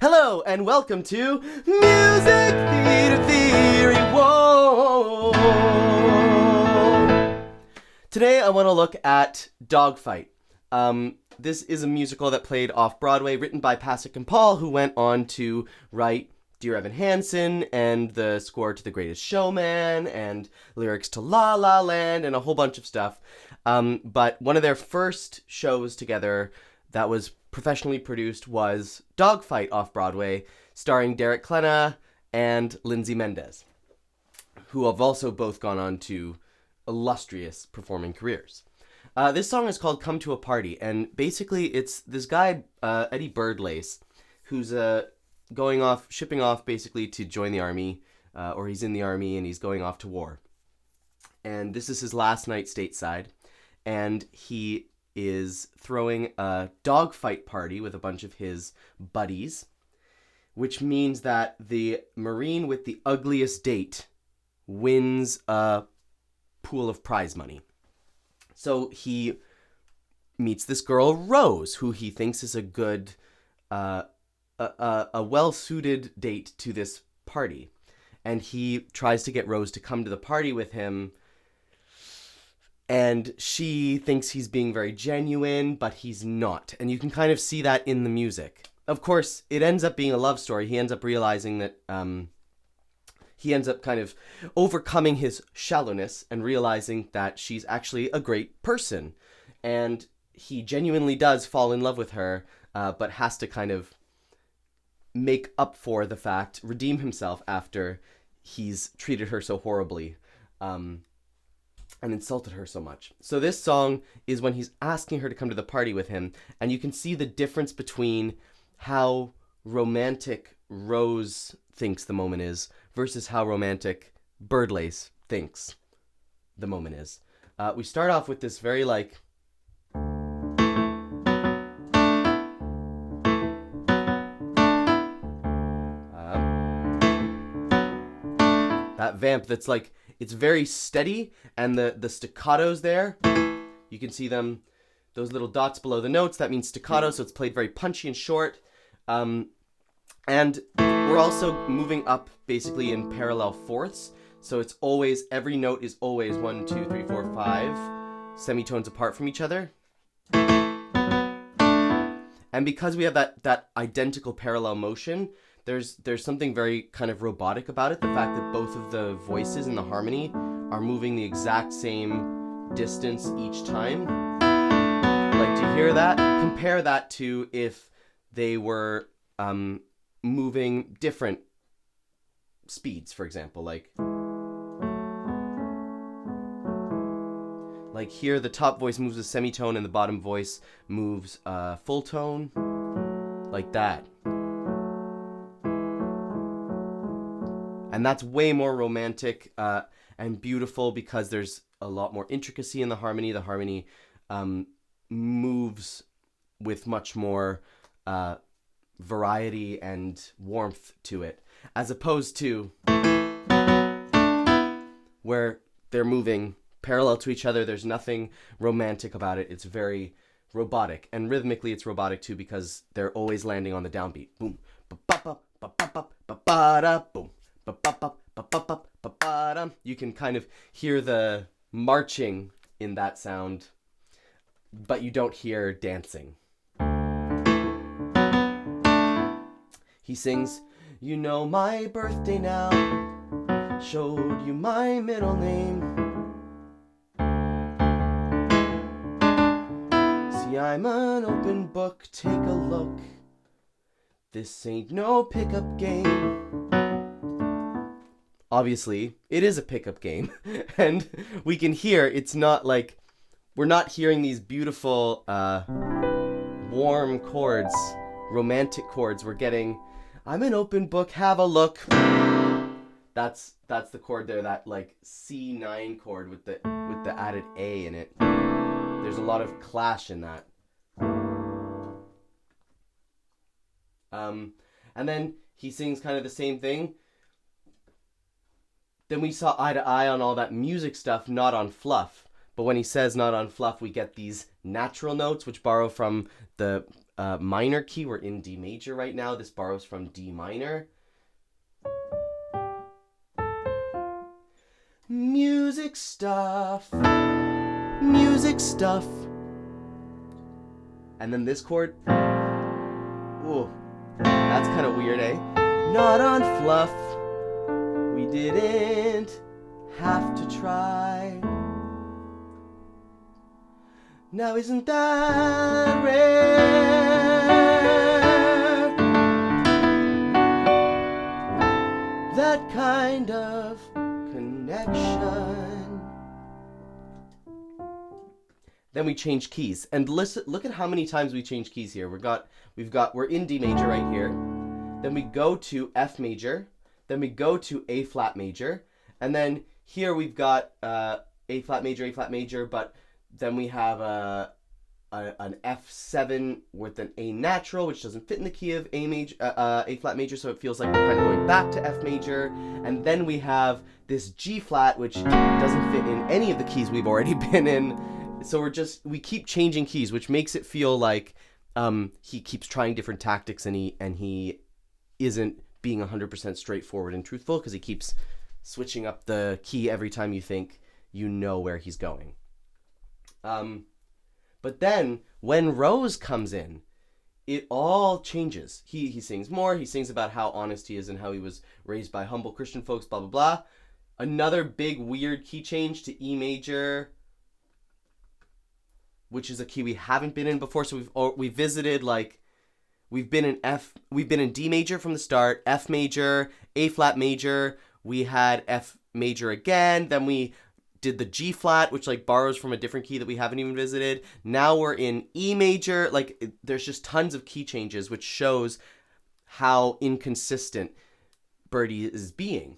Hello and welcome to Music Theater Theory. Whoa! Today I want to look at Dogfight. This is a musical that played off Broadway, written by Pasek Paul, who went on to write Dear Evan Hansen and the score to The Greatest Showman and lyrics to La La Land and a whole bunch of stuff. But one of their first shows together that was professionally produced was Dogfight off Broadway, starring Derek Klena and Lindsay Mendez, who have also both gone on to illustrious performing careers. This song is called Come to a Party, and basically it's this guy, Eddie Birdlace, who's shipping off basically to join the army, or he's in the army and he's going off to war. And this is his last night stateside, and he is throwing a dogfight party with a bunch of his buddies, which means that the Marine with the ugliest date wins a pool of prize money. So he meets this girl, Rose, who he thinks is a good, a well-suited date to this party. And he tries to get Rose to come to the party with him, and she thinks he's being very genuine, but he's not. And you can kind of see that in the music. Of course, it ends up being a love story. He ends up realizing that he ends up kind of overcoming his shallowness and realizing that she's actually a great person. And he genuinely does fall in love with her, but has to kind of make up for the fact, redeem himself after he's treated her so horribly. And insulted her so much. So this song is when he's asking her to come to the party with him, and you can see the difference between how romantic Rose thinks the moment is versus how romantic Birdlace thinks the moment is. We start off with this very that vamp that's it's very steady, and the staccato's there. You can see them, those little dots below the notes. That means staccato, so it's played very punchy and short. And we're also moving up basically in parallel fourths. So it's always, every note is always 1, 2, 3, 4, 5 semitones apart from each other. And because we have that identical parallel motion, there's something very kind of robotic about it. The fact that both of the voices in the harmony are moving the exact same distance each time. Do you hear that? Compare that to if they were moving different speeds, for example. Like here, the top voice moves a semitone and the bottom voice moves a full tone. Like that. And that's way more romantic and beautiful because there's a lot more intricacy in the harmony. The harmony moves with much more variety and warmth to it, as opposed to where they're moving parallel to each other. There's nothing romantic about it. It's very robotic. And rhythmically, it's robotic too because they're always landing on the downbeat. Boom, ba-ba-ba, ba-ba-ba, ba-ba-da, boom. You can kind of hear the marching in that sound, but you don't hear dancing. He sings, "You know my birthday now, showed you my middle name. See, I'm an open book, take a look. This ain't no pickup game." Obviously, it is a pickup game, and we can hear it's not we're not hearing these beautiful, warm chords, romantic chords. We're getting, "I'm an open book, have a look." That's the chord there, that C9 chord with the added A in it. There's a lot of clash in that. And then he sings kind of the same thing. Then we saw eye to eye on all that music stuff, not on fluff. But when he says not on fluff, we get these natural notes, which borrow from the minor key. We're in D major right now. This borrows from D minor. Music stuff. Music stuff. And then this chord. Ooh, that's kind of weird, eh? Not on fluff. We didn't have to try. Now isn't that rare? That kind of connection. Then we change keys, and listen. Look at how many times we change keys here. We're in D major right here. Then we go to F major. Then we go to A flat major, and then here we've got A flat major, but then we have an F7 with an A natural, which doesn't fit in the key of A flat major, so it feels like we're kind of going back to F major. And then we have this G flat, which doesn't fit in any of the keys we've already been in. So we keep changing keys, which makes it feel like he keeps trying different tactics, and he isn't being 100% straightforward and truthful, because he keeps switching up the key every time you think you know where he's going. But then when Rose comes in, it all changes. He sings more. He sings about how honest he is and how he was raised by humble Christian folks, blah, blah, blah. Another big weird key change to E major, which is a key we haven't been in before. So we've visited, like, we've been in D major from the start, F major, A flat major. We had F major again. Then we did the G flat, which like borrows from a different key that we haven't even visited. Now we're in E major. Like, there's just tons of key changes, which shows how inconsistent Birdie is being.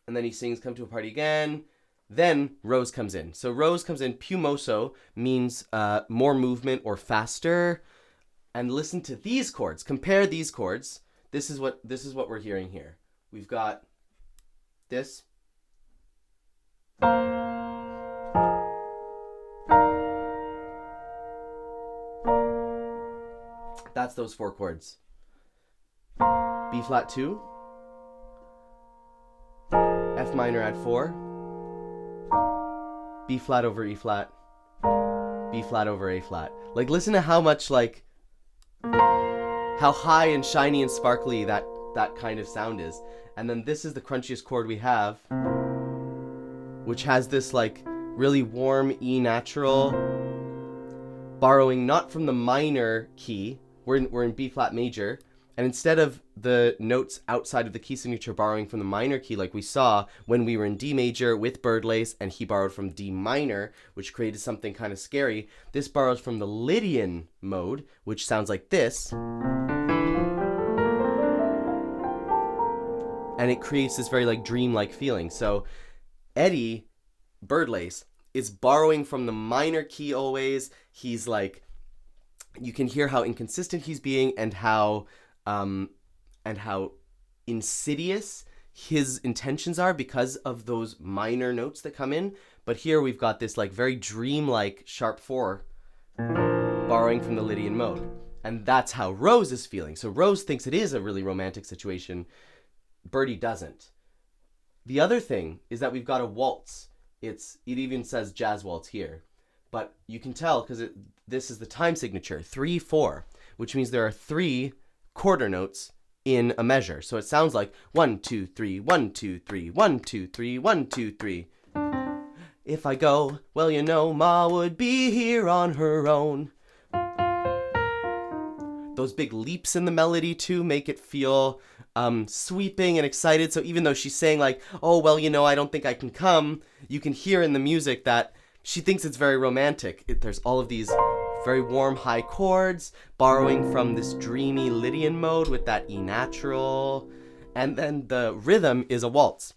And then he sings "Come to a Party Again." Then Rose comes in. So Rose comes in. Più mosso means more movement or faster. And listen to these chords. Compare these chords. This is what we're hearing here. We've got this. That's those four chords. B flat 2, F minor add 4, B flat over E flat, B flat over A flat. Like, listen to how much, like, how high and shiny and sparkly that kind of sound is. And then this is the crunchiest chord we have, which has this like really warm E natural, borrowing not from the minor key. We're in B flat major, and instead of the notes outside of the key signature borrowing from the minor key like we saw when we were in D major with Birdlace, and he borrowed from D minor, which created something kind of scary, this borrows from the Lydian mode, which sounds like this. And it creates this very like dreamlike feeling. So Eddie Birdlace is borrowing from the minor key always. He's like, you can hear how inconsistent he's being, and how insidious his intentions are because of those minor notes that come in. But here we've got this like very dreamlike sharp 4 borrowing from the Lydian mode. And that's how Rose is feeling. So Rose thinks it is a really romantic situation. Birdie doesn't. The other thing is that we've got a waltz. It even says jazz waltz here, but you can tell because this is the time signature 3/4, which means there are 3 quarter notes in a measure. So it sounds like 1 2 3 1 2 3 1 2 3 1 2 3. If I go, well, you know, Ma would be here on her own. Those big leaps in the melody too make it feel sweeping and excited. So even though she's saying like, oh, well, you know, I don't think I can come, you can hear in the music that she thinks it's very romantic. There's all of these very warm high chords borrowing from this dreamy Lydian mode with that E natural. And then the rhythm is a waltz.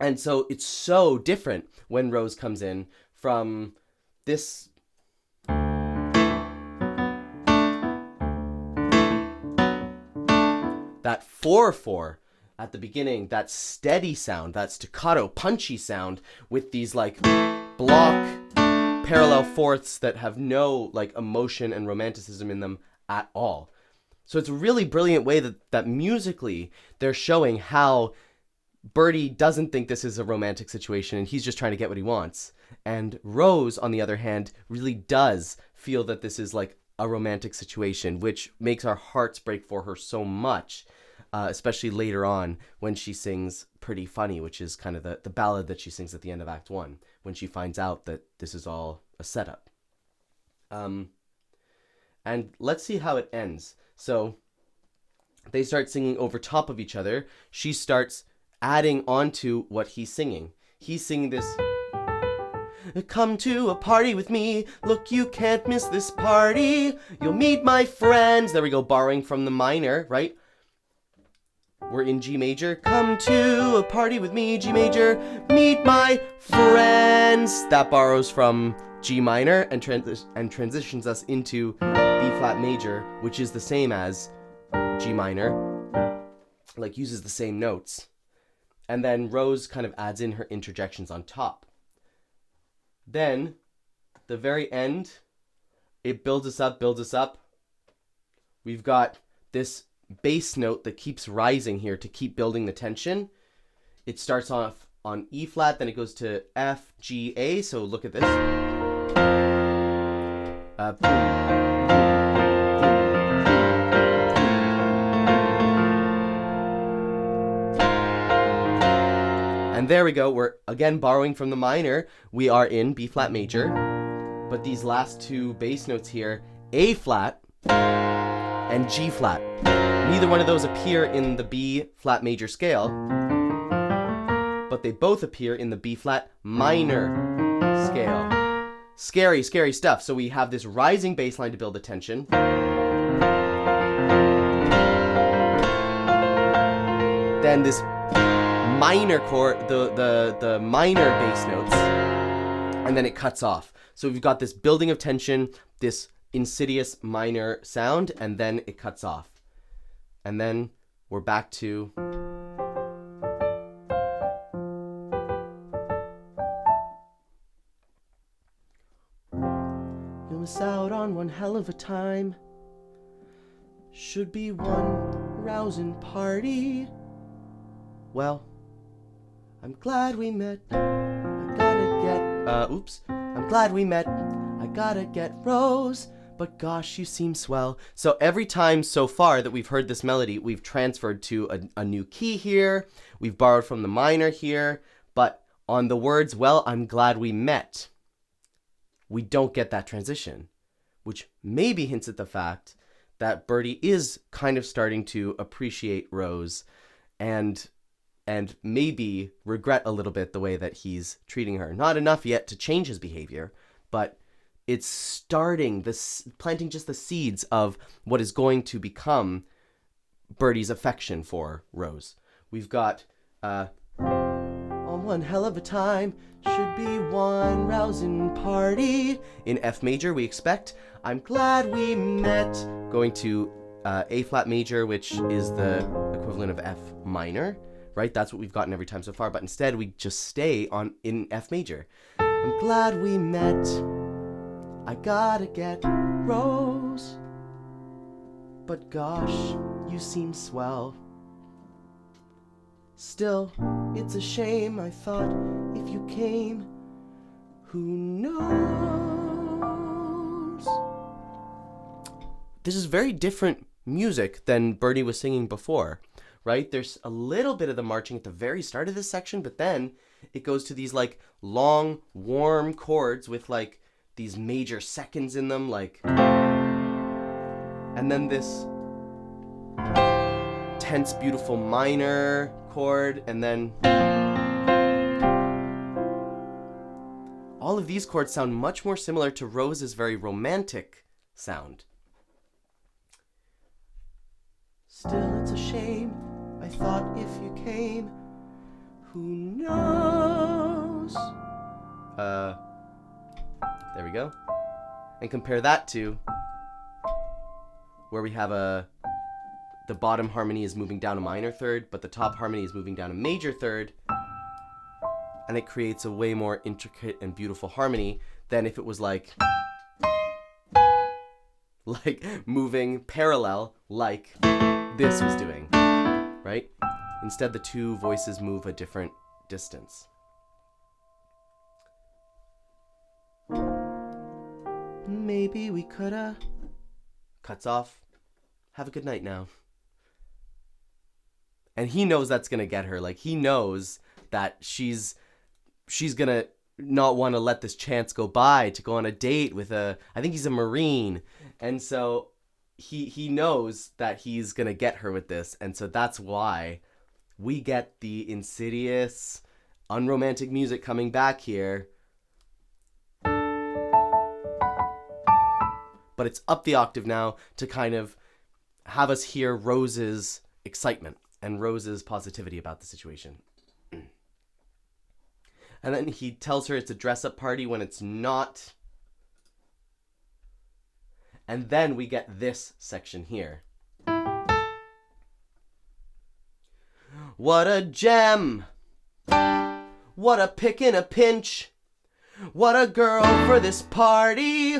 And so it's so different when Rose comes in from this. That 4/4 at the beginning, that steady sound, that staccato, punchy sound with these like block parallel fourths that have no like emotion and romanticism in them at all. So it's a really brilliant way that musically they're showing how Birdie doesn't think this is a romantic situation and he's just trying to get what he wants. And Rose, on the other hand, really does feel that this is like a romantic situation, which makes our hearts break for her so much, especially later on when she sings Pretty Funny, which is kind of the ballad that she sings at the end of Act 1, when she finds out that this is all a setup. And let's see how it ends. So they start singing over top of each other. She starts adding on to what he's singing. He's singing this, come to a party with me, look, you can't miss this party, you'll meet my friends. There we go, borrowing from the minor, right? We're in G major. Come to a party with me, G major, meet my friends. That borrows from G minor and transitions us into B flat major, which is the same as G minor, like uses the same notes. And then Rose kind of adds in her interjections on top. Then, the very end, it builds us up. We've got this bass note that keeps rising here to keep building the tension. It starts off on E flat, then it goes to F, G, A. So look at this. And there we go. We're again borrowing from the minor. We are in B flat major, but these last two bass notes here, A flat and G flat, neither one of those appear in the B flat major scale, but they both appear in the B flat minor scale. Scary, scary stuff. So we have this rising bass line to build the tension. Then this minor chord, the minor bass notes, and then it cuts off. So we've got this building of tension, this insidious minor sound, and then it cuts off. And then we're back to you miss out on one hell of a time. Should be one rousing party. Well, I'm glad we met. I'm glad we met. I gotta get Rose, but gosh, you seem swell. So every time so far that we've heard this melody, we've transferred to a new key here. We've borrowed from the minor here. But on the words, well, I'm glad we met, we don't get that transition, which maybe hints at the fact that Birdie is kind of starting to appreciate Rose and maybe regret a little bit the way that he's treating her. Not enough yet to change his behavior, but it's starting, planting just the seeds of what is going to become Birdie's affection for Rose. We've got, on one hell of a time, should be one rousing party. In F major, we expect, I'm glad we met, going to A flat major, which is the equivalent of F minor. Right, that's what we've gotten every time so far, but instead we just stay in F major. I'm glad we met. I gotta get Rose, but gosh, you seem swell. Still, it's a shame. I thought if you came, who knows? This is very different music than Birdie was singing before. Right? There's a little bit of the marching at the very start of this section, but then it goes to these like long, warm chords with like these major seconds in them, like, and then this tense, beautiful minor chord, and then all of these chords sound much more similar to Rose's very romantic sound. Still, it's a shame. I thought if you came, who knows? There we go. And compare that to where we have the bottom harmony is moving down a minor third, but the top harmony is moving down a major third. and it creates a way more intricate and beautiful harmony than if it was like moving parallel like this was doing, right? Instead, the two voices move a different distance. Maybe we coulda. Cuts off. Have a good night now. And he knows that's gonna get her. Like, he knows that she's gonna not want to let this chance go by to go on a date with I think he's a Marine. And so he knows that he's gonna get her with this. And so that's why we get the insidious, unromantic music coming back here. But it's up the octave now to kind of have us hear Rose's excitement and Rose's positivity about the situation. And then he tells her it's a dress-up party when it's not. And then we get this section here. What a gem! What a pick in a pinch! What a girl for this party!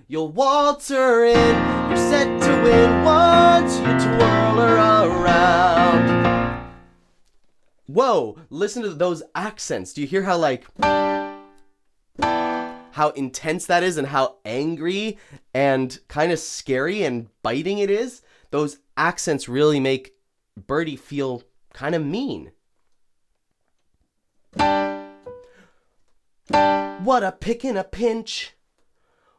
You'll waltz her in, you're set to win once you twirl her around. Whoa, listen to those accents. Do you hear how how intense that is and how angry and kind of scary and biting it is? Those accents really make Birdie feel kind of mean. What a pick in a pinch.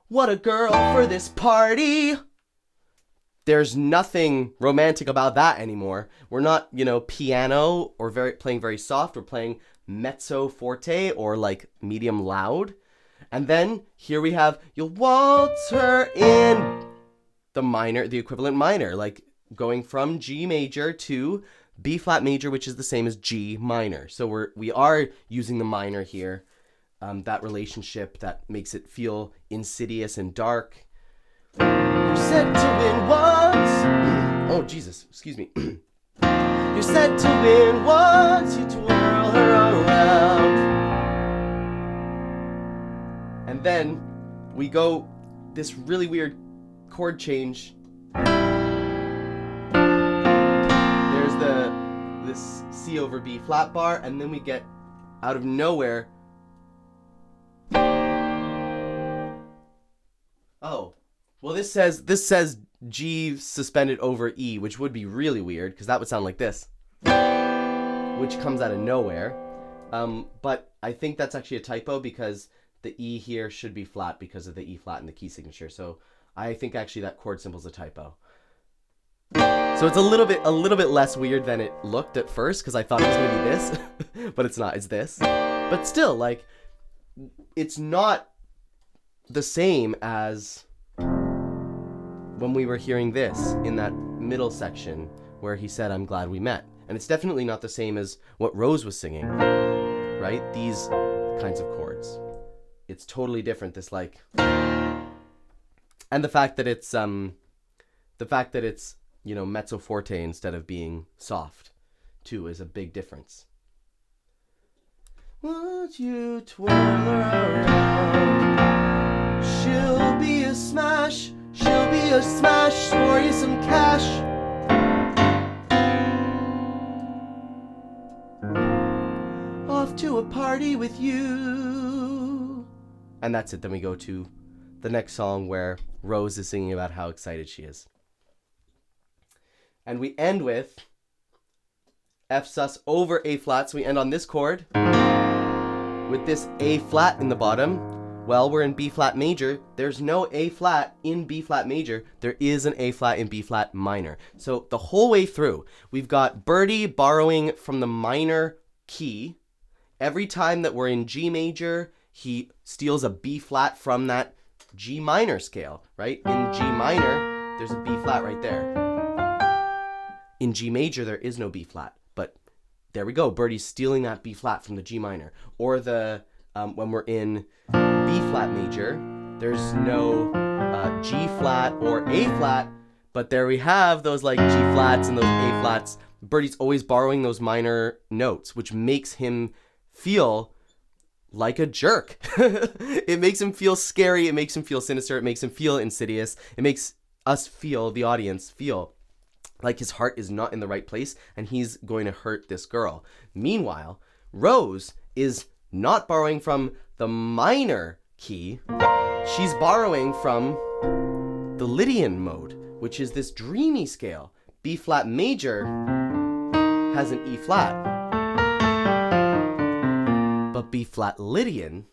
What a girl for this party. There's nothing romantic about that anymore. We're not, piano or playing very soft. We're playing mezzo forte or like medium loud. And then here we have, you'll waltz her in the equivalent minor, like going from G major to B flat major, which is the same as G minor. So we are using the minor here. That relationship that makes it feel insidious and dark. You're set to win once. Oh, Jesus, excuse me. You're set to win once you twirl her around. And then we go this really weird chord change. There's this C over B flat bar, and then we get out of nowhere. Oh, well, this says G suspended over E, which would be really weird because that would sound like this, which comes out of nowhere. But I think that's actually a typo because the E here should be flat because of the E flat in the key signature. So I think actually that chord symbol is a typo. So it's a little bit less weird than it looked at first because I thought it was going to be this, but it's not. It's this. But still, it's not the same as when we were hearing this in that middle section where he said, "I'm glad we met." And it's definitely not the same as what Rose was singing, right? These kinds of chords. It's totally different. And the fact that it's mezzo forte instead of being soft too is a big difference. Won't you twirl her around? She'll be a smash, score you some cash. Off to a party with you. And that's it. Then we go to the next song where Rose is singing about how excited she is. And we end with F sus over A flat. So we end on this chord with this A flat in the bottom. Well, we're in B flat major. There's no A flat in B flat major. There is an A flat in B flat minor. So the whole way through, we've got Birdie borrowing from the minor key. Every time that we're in G major, he steals a B flat from that G minor scale, right? In G minor, there's a B flat right there. In G major, there is no B flat, but there we go. Birdie's stealing that B flat from the G minor. Or when we're in B flat major, there's no G flat or A flat, but there we have those G flats and those A flats. Birdie's always borrowing those minor notes, which makes him feel like a jerk. It makes him feel scary. It makes him feel sinister. It makes him feel insidious. It makes us feel, the audience, feel like his heart is not in the right place and he's going to hurt this girl. Meanwhile, Rose is not borrowing from the minor key. She's borrowing from the Lydian mode, which is this dreamy scale. B flat major has an E flat, but B flat Lydian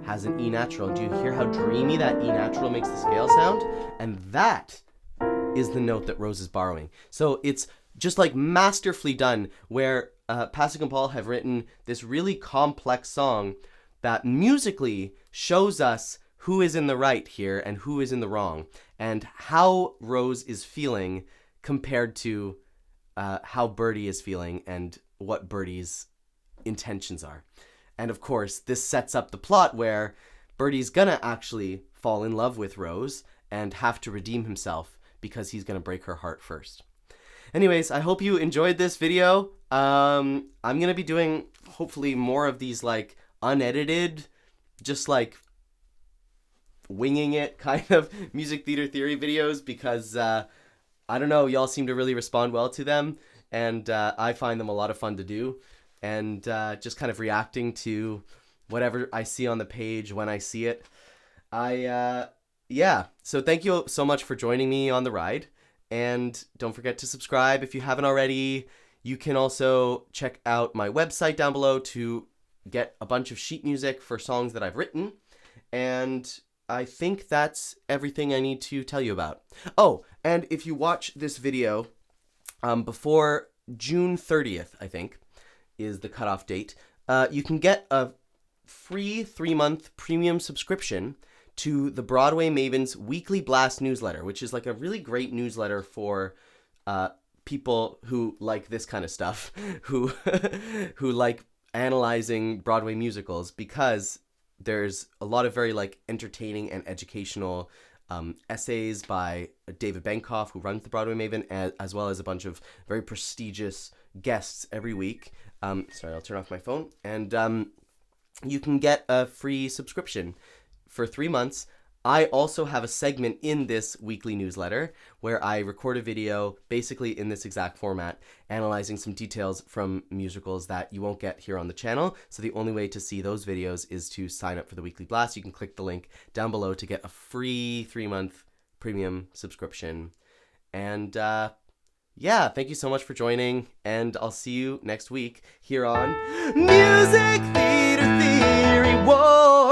has an E natural. Do you hear how dreamy that E natural makes the scale sound? And that is the note that Rose is borrowing. So it's just like masterfully done, where Pasek and Paul have written this really complex song that musically shows us who is in the right here and who is in the wrong, and how Rose is feeling compared to how Birdie is feeling and what Birdie's intentions are. And of course, this sets up the plot where Birdie's gonna actually fall in love with Rose and have to redeem himself because he's gonna break her heart first. Anyways, I hope you enjoyed this video. I'm gonna be doing hopefully more of these like unedited, just like winging it kind of music theater theory videos, because I don't know, y'all seem to really respond well to them, and I find them a lot of fun to do, and just kind of reacting to whatever I see on the page when I see it. Yeah, so thank you so much for joining me on the ride, and don't forget to subscribe if you haven't already. You can also check out my website down below to get a bunch of sheet music for songs that I've written, and I think that's everything I need to tell you about. Oh, and if you watch this video before June 30th, I think, is the cutoff date, you can get a free 3-month premium subscription to the Broadway Maven's Weekly Blast newsletter, which is like a really great newsletter for people who like this kind of stuff, who like analyzing Broadway musicals, because there's a lot of very like entertaining and educational essays by David Benkoff, who runs the Broadway Maven, as well as a bunch of very prestigious guests every week. Sorry, I'll turn off my phone. And you can get a free subscription for 3 months. I also have a segment in this weekly newsletter where I record a video basically in this exact format, analyzing some details from musicals that you won't get here on the channel. So the only way to see those videos is to sign up for the Weekly Blast. You can click the link down below to get a free 3-month premium subscription. And yeah, thank you so much for joining, and I'll see you next week here on Music Theater Theory. Whoa!